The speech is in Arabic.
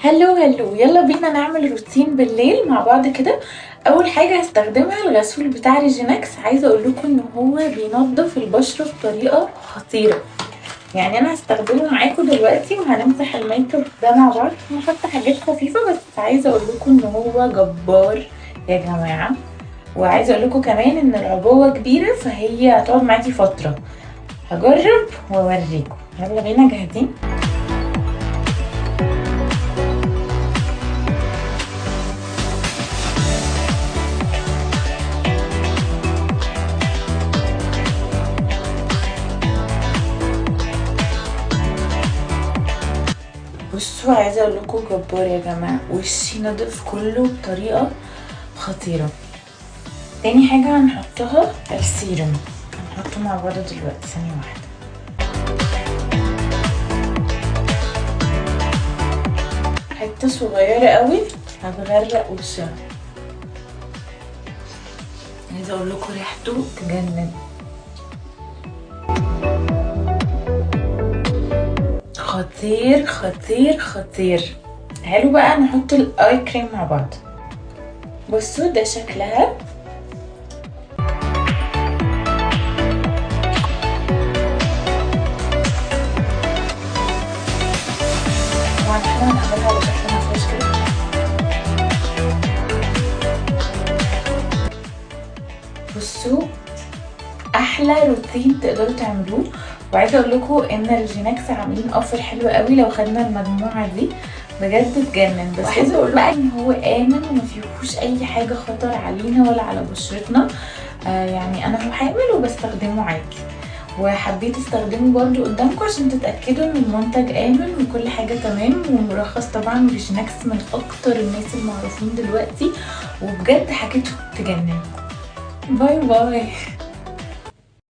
هلو يلا بينا نعمل روتين بالليل مع بعض كده. اول حاجه هستخدمها الغسول بتاع ريجينكس. عايزه اقول لكم ان هو بينظف البشره بطريقه خطيره، يعني انا هستخدمه معاكم دلوقتي وهنمسح الميك اب ده مع بعض. هحط حاجات خفيفه بس عايزه اقول لكم ان هو جبار يا جماعه. وعايزه اقول لكم كمان ان العبوه كبيره فهي هتقعد معاكي فتره. هجرب واوريكم. يلا بينا، جاهزين؟ بصوا، عايزه اقول لكم جبار يا جماعه. وشي نضف كله بطريقه خطيره. تاني حاجه هنحطها السيروم، هنحطه مع بعض دلوقتي. ثانيه واحده. حته صغيره قوي هتغرق وشها. عايزه اقول لكم ريحته تجنن، خطير خطير خطير. تعالوا بقى نحط الاي كريم مع بعض. بصوا ده شكلها. طبعا احنا هنعملها على شكل مفيش كده. بصوا، احلى روتين تقدروا تعملوه. وعايزه اقول لكم ان ريجينكس عاملين اوفر حلو قوي لو خدنا المجموعه دي، بجد تجنن. بس عايزه اقول بقى ان هو امن وما فيهوش اي حاجه خطر علينا ولا على بشرتنا. يعني انا هو حامل وبستخدمه عادي، وحبيت استخدمه برضو قدامكم عشان تتاكدوا ان المنتج امن وكل حاجه تمام ومرخص طبعا. ريجينكس من اكتر الناس المعروفين دلوقتي، وبجد حاجته تجنن. باي باي.